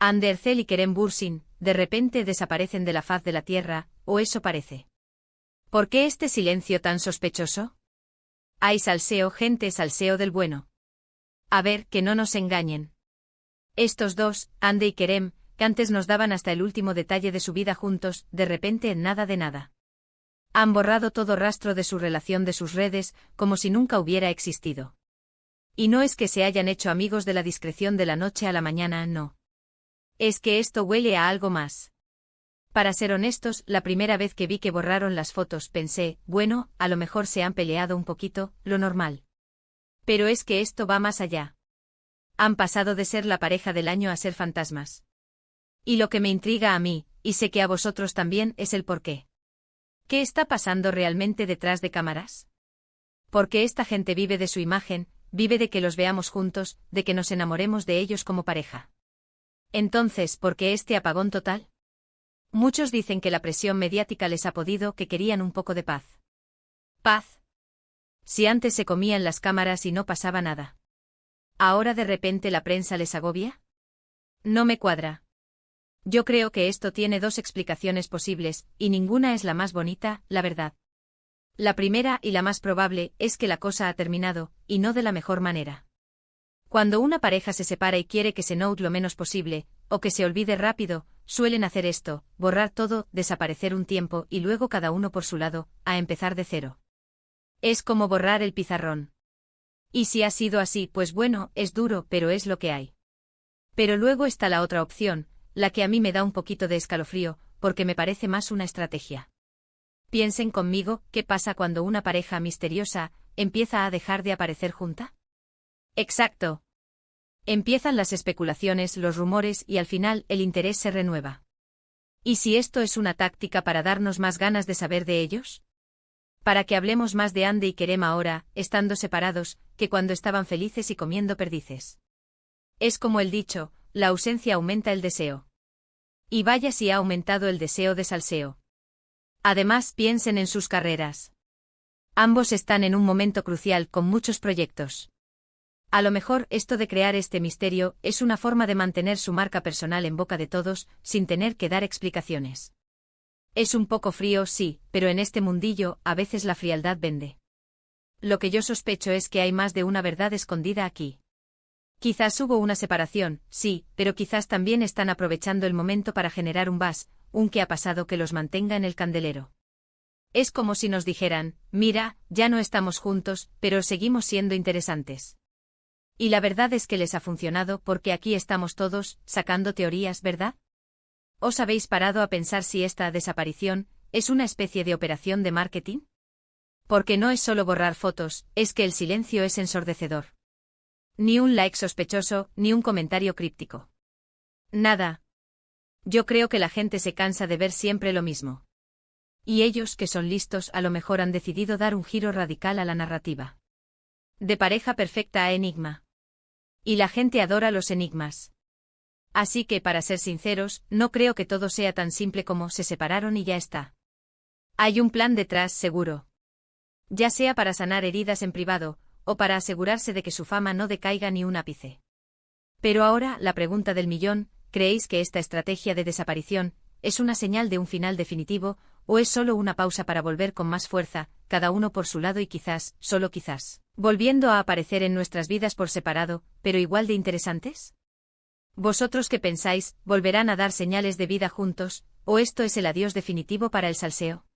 Andercel y Kerem Bürsin, de repente desaparecen de la faz de la tierra, o eso parece. ¿Por qué este silencio tan sospechoso? Hay salseo, gente, salseo del bueno. A ver, que no nos engañen. Estos dos, Ande y Kerem, que antes nos daban hasta el último detalle de su vida juntos, de repente en nada de nada. Han borrado todo rastro de su relación de sus redes, como si nunca hubiera existido. Y no es que se hayan hecho amigos de la discreción de la noche a la mañana, no. Es que esto huele a algo más. Para ser honestos, la primera vez que vi que borraron las fotos pensé, bueno, a lo mejor se han peleado un poquito, lo normal. Pero es que esto va más allá. Han pasado de ser la pareja del año a ser fantasmas. Y lo que me intriga a mí, y sé que a vosotros también, es el por qué. ¿Qué está pasando realmente detrás de cámaras? Porque esta gente vive de su imagen, vive de que los veamos juntos, de que nos enamoremos de ellos como pareja. Entonces, ¿por qué este apagón total? Muchos dicen que la presión mediática les ha podido, que querían un poco de paz. ¿Paz? Si antes se comían las cámaras y no pasaba nada. ¿Ahora de repente la prensa les agobia? No me cuadra. Yo creo que esto tiene dos explicaciones posibles, y ninguna es la más bonita, la verdad. La primera y la más probable es que la cosa ha terminado, y no de la mejor manera. Cuando una pareja se separa y quiere que se note lo menos posible, o que se olvide rápido, suelen hacer esto, borrar todo, desaparecer un tiempo y luego cada uno por su lado, a empezar de cero. Es como borrar el pizarrón. Y si ha sido así, pues bueno, es duro, pero es lo que hay. Pero luego está la otra opción, la que a mí me da un poquito de escalofrío, porque me parece más una estrategia. Piensen conmigo, ¿qué pasa cuando una pareja misteriosa empieza a dejar de aparecer junta? Exacto. Empiezan las especulaciones, los rumores y al final el interés se renueva. ¿Y si esto es una táctica para darnos más ganas de saber de ellos? Para que hablemos más de Ande y Kerem ahora, estando separados, que cuando estaban felices y comiendo perdices. Es como el dicho, la ausencia aumenta el deseo. Y vaya si ha aumentado el deseo de salseo. Además, piensen en sus carreras. Ambos están en un momento crucial con muchos proyectos. A lo mejor esto de crear este misterio es una forma de mantener su marca personal en boca de todos, sin tener que dar explicaciones. Es un poco frío, sí, pero en este mundillo, a veces la frialdad vende. Lo que yo sospecho es que hay más de una verdad escondida aquí. Quizás hubo una separación, sí, pero quizás también están aprovechando el momento para generar un buzz, un qué ha pasado que los mantenga en el candelero. Es como si nos dijeran, mira, ya no estamos juntos, pero seguimos siendo interesantes. Y la verdad es que les ha funcionado porque aquí estamos todos, sacando teorías, ¿verdad? ¿Os habéis parado a pensar si esta desaparición es una especie de operación de marketing? Porque no es solo borrar fotos, es que el silencio es ensordecedor. Ni un like sospechoso, ni un comentario críptico. Nada. Yo creo que la gente se cansa de ver siempre lo mismo. Y ellos, que son listos, a lo mejor han decidido dar un giro radical a la narrativa. De pareja perfecta a enigma. Y la gente adora los enigmas. Así que, para ser sinceros, no creo que todo sea tan simple como se separaron y ya está. Hay un plan detrás, seguro. Ya sea para sanar heridas en privado, o para asegurarse de que su fama no decaiga ni un ápice. Pero ahora, la pregunta del millón, ¿creéis que esta estrategia de desaparición es una señal de un final definitivo, o es solo una pausa para volver con más fuerza, cada uno por su lado y quizás, solo quizás, volviendo a aparecer en nuestras vidas por separado, pero igual de interesantes? ¿Vosotros qué pensáis, volverán a dar señales de vida juntos, o esto es el adiós definitivo para el salseo?